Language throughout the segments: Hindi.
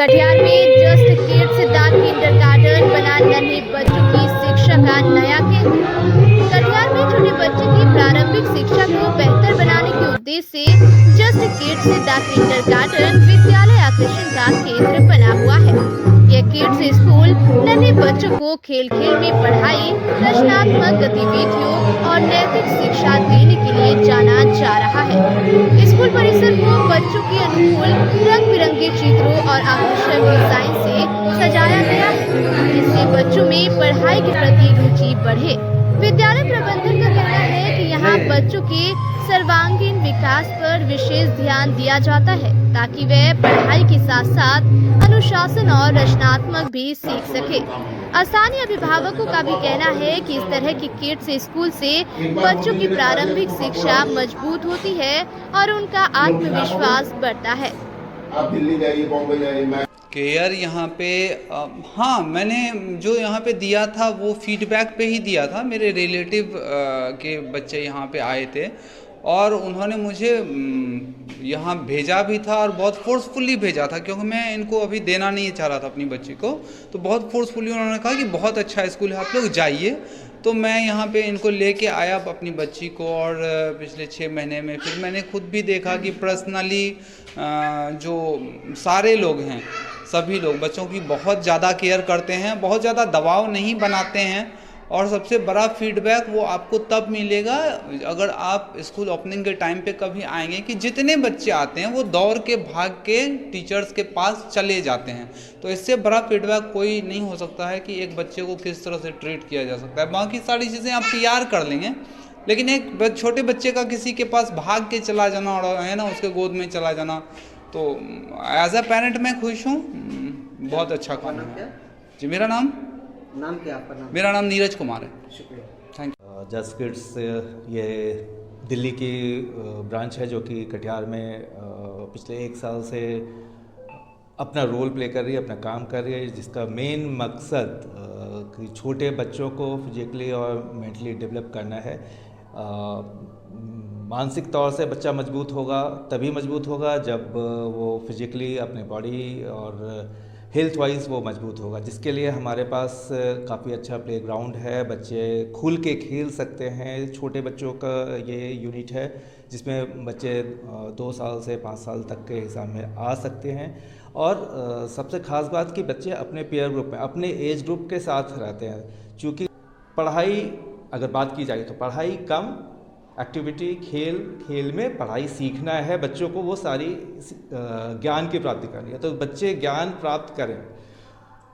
कटिहार में जस्ट किड्स द किंडरगार्टन बना नन्हे बच्चों की शिक्षा का नया केंद्र। कटिहार में छोटे बच्चे की प्रारंभिक शिक्षा को बेहतर बनाने के उद्देश्य से जस्ट किड्स द किंडरगार्टन विद्यालय आकर्षण का केंद्र बना हुआ है। यह किड्स स्कूल नन्हे बच्चों को खेल खेल में पढ़ाई, रचनात्मक गतिविधियों और नैतिक शिक्षा देने के लिए जाना जा रहा है। स्कूल परिसर को बच्चों के अनुकूल रंग बिरंगे चित्रों और आकर्षक डिजाइन से सजाया गया है, जिससे बच्चों में पढ़ाई के प्रति रुचि बढ़े। विद्यालय प्रबंधन का कहना है कि यहाँ बच्चों के सर्वांगीण विकास पर विशेष ध्यान दिया जाता है, ताकि वे पढ़ाई के साथ साथ अनुशासन और रचनात्मक भी सीख सके। स्थानीय अभिभावकों का भी कहना है कि इस तरह की किड्स स्कूल से बच्चों की प्रारंभिक शिक्षा मजबूत होती है और उनका आत्मविश्वास बढ़ता है। आप दिल्ली जाइए, बॉम्बे जाइए। केयर यहाँ पे हाँ, मैंने जो यहाँ पे दिया था वो फीडबैक पे ही दिया था। मेरे रिलेटिव के बच्चे यहाँ पे आए थे और उन्होंने मुझे यहाँ भेजा भी था और बहुत फोर्सफुली भेजा था, क्योंकि मैं इनको अभी देना नहीं चाह रहा था अपनी बच्ची को। तो बहुत फोर्सफुली उन्होंने कहा कि बहुत अच्छा स्कूल है, आप लोग जाइए। तो मैं यहाँ पे इनको लेके आया अपनी बच्ची को और पिछले 6 महीने में फिर मैंने खुद भी देखा कि पर्सनली जो सारे लोग हैं, सभी लोग बच्चों की बहुत ज़्यादा केयर करते हैं, बहुत ज़्यादा दबाव नहीं बनाते हैं। और सबसे बड़ा फीडबैक वो आपको तब मिलेगा अगर आप स्कूल ओपनिंग के टाइम पे कभी आएंगे कि जितने बच्चे आते हैं वो दौड़ के भाग के टीचर्स के पास चले जाते हैं। तो इससे बड़ा फीडबैक कोई नहीं हो सकता है कि एक बच्चे को किस तरह से ट्रीट किया जा सकता है। बाकी सारी चीज़ें आप तैयार कर लेंगे, लेकिन एक छोटे बच्चे का किसी के पास भाग के चला जाना और है ना उसके गोद में चला जाना, तो एज अ पेरेंट मैं खुश हूँ। बहुत अच्छा काम है जी। मेरा नाम क्या आपका नाम? मेरा नाम नीरज कुमार है। शुक्रिया। Thank you. जस्ट किड्स ये दिल्ली की ब्रांच है जो कि कटिहार में पिछले 1 साल से अपना रोल प्ले कर रही है, अपना काम कर रही है, जिसका मेन मकसद कि छोटे बच्चों को फिजिकली और मेंटली डेवलप करना है। मानसिक तौर से बच्चा मजबूत होगा, तभी मजबूत होगा जब वो फिजिकली अपने बॉडी और हेल्थ वाइज वो मजबूत होगा, जिसके लिए हमारे पास काफ़ी अच्छा प्लेग्राउंड है। बच्चे खुल के खेल सकते हैं। छोटे बच्चों का ये यूनिट है जिसमें बच्चे 2 साल से 5 साल तक के हिसाब में आ सकते हैं। और सबसे ख़ास बात कि बच्चे अपने पीयर ग्रुप में, अपने एज ग्रुप के साथ रहते हैं। क्योंकि पढ़ाई अगर बात की जाए तो पढ़ाई कम, एक्टिविटी खेल में पढ़ाई सीखना है बच्चों को, वो सारी ज्ञान की प्राप्ति करनी है। तो बच्चे ज्ञान प्राप्त करें,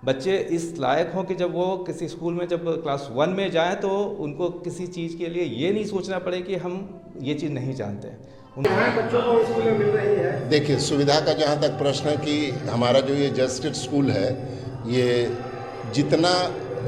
बच्चे इस लायक हों कि जब वो किसी स्कूल में जब क्लास 1 में जाएं तो उनको किसी चीज़ के लिए ये नहीं सोचना पड़े कि हम ये चीज़ नहीं जानते हैं। बच्चों को स्कूल में मिल रही है। देखिए, सुविधा का जहाँ तक प्रश्न है कि हमारा जो ये जस्ट किड्स स्कूल है, ये जितना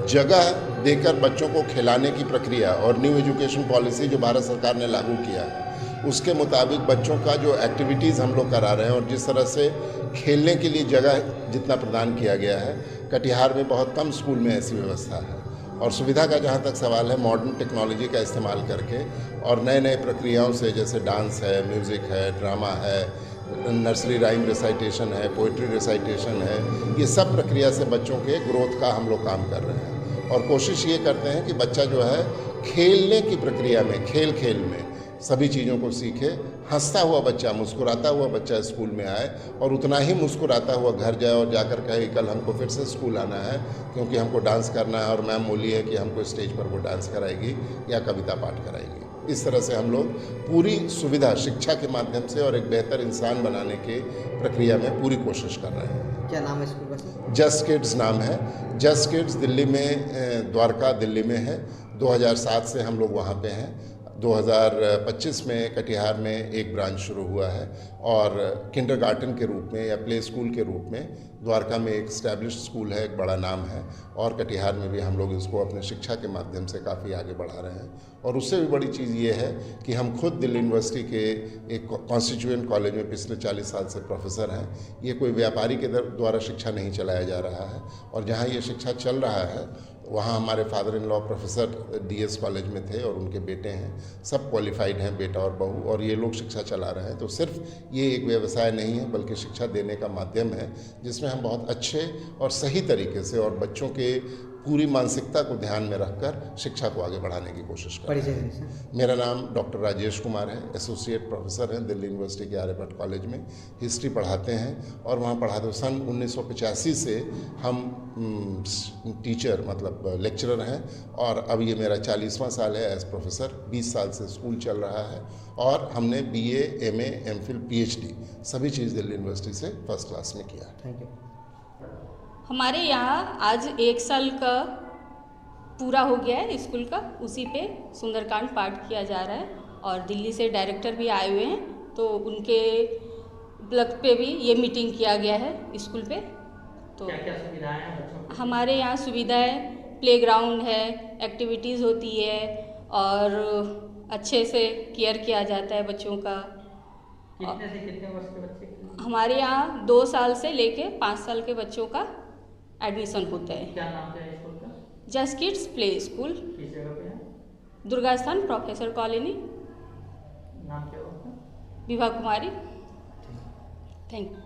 जगह देकर बच्चों को खिलाने की प्रक्रिया और न्यू एजुकेशन पॉलिसी जो भारत सरकार ने लागू किया है उसके मुताबिक बच्चों का जो एक्टिविटीज़ हम लोग करा रहे हैं और जिस तरह से खेलने के लिए जगह जितना प्रदान किया गया है, कटिहार में बहुत कम स्कूल में ऐसी व्यवस्था है। और सुविधा का जहाँ तक सवाल है, मॉडर्न टेक्नोलॉजी का इस्तेमाल करके और नए नए प्रक्रियाओं से, जैसे डांस है, म्यूज़िक है, ड्रामा है, नर्सरी राइम रिसाइटेशन है, पोइट्री रिसाइटेशन है, ये सब प्रक्रिया से बच्चों के ग्रोथ का हम लोग काम कर रहे हैं। और कोशिश ये करते हैं कि बच्चा जो है खेलने की प्रक्रिया में, खेल में सभी चीज़ों को सीखे। हंसता हुआ बच्चा, मुस्कुराता हुआ बच्चा स्कूल में आए और उतना ही मुस्कुराता हुआ घर जाए और जाकर कहे कल हमको फिर से स्कूल आना है क्योंकि हमको डांस करना है और मैम बोली है कि हमको स्टेज पर वो डांस कराएगी या कविता पाठ कराएगी। इस तरह से हम लोग पूरी सुविधा शिक्षा के माध्यम से और एक बेहतर इंसान बनाने की प्रक्रिया में पूरी कोशिश कर रहे हैं। क्या नाम है स्कूल का? जस्ट किड्स नाम है। जस्ट किड्स दिल्ली में, द्वारका दिल्ली में है। 2007 से हम लोग वहाँ पे हैं। 2025 में कटिहार में एक ब्रांच शुरू हुआ है और किंडरगार्टन के रूप में या प्ले स्कूल के रूप में द्वारका में एक स्टैब्लिश्ड स्कूल है, एक बड़ा नाम है। और कटिहार में भी हम लोग इसको अपने शिक्षा के माध्यम से काफ़ी आगे बढ़ा रहे हैं। और उससे भी बड़ी चीज़ ये है कि हम खुद दिल्ली यूनिवर्सिटी के एक कॉन्स्टिट्यूएंट कॉलेज में पिछले 40 साल से प्रोफेसर हैं। ये कोई व्यापारी के द्वारा शिक्षा नहीं चलाया जा रहा है और जहाँ ये शिक्षा चल रहा है वहाँ हमारे father in law professor DS college में थे और उनके बेटे हैं, सब क्वालिफाइड हैं, बेटा और बहू, और ये लोग शिक्षा चला रहे हैं। तो सिर्फ ये एक व्यवसाय नहीं है बल्कि शिक्षा देने का माध्यम है, जिसमें हम बहुत अच्छे और सही तरीके से और बच्चों के पूरी मानसिकता को ध्यान में रखकर शिक्षा को आगे बढ़ाने की कोशिश कर रहे हैं। मेरा नाम डॉक्टर राजेश कुमार है, एसोसिएट प्रोफेसर हैं दिल्ली यूनिवर्सिटी के आर्यभट्ट कॉलेज में, हिस्ट्री पढ़ाते हैं और वहाँ पढ़ाते सन 1985 से हम टीचर मतलब लेक्चरर हैं और अब ये मेरा 40वां साल है एज प्रोफेसर। 20 साल से स्कूल चल रहा है और हमने BA, MA, MPhil, PhD सभी चीज़ दिल्ली यूनिवर्सिटी से फर्स्ट क्लास में किया। Thank you. हमारे यहाँ आज 1 साल का पूरा हो गया है स्कूल का, उसी पे सुंदरकांड पाठ किया जा रहा है और दिल्ली से डायरेक्टर भी आए हुए हैं, तो उनके उपलक्ष्य पे भी ये मीटिंग किया गया है स्कूल पे। तो क्या क्या सुविधाएं हैं बच्चों को? हमारे यहाँ सुविधाएं प्लेग्राउंड है, एक्टिविटीज़ होती है और अच्छे से केयर किया जाता है बच्चों का। कितने से कितने वर्ष के बच्चे? हमारे यहाँ 2 साल से लेके 5 साल के बच्चों का एडमिशन होता है। क्या नाम है स्कूल का? जस्ट किड्स प्ले स्कूल, किस जगह पे है? दुर्गा स्थान, प्रोफेसर कॉलोनी, नाम क्या होगा? विभा कुमारी। Thank you.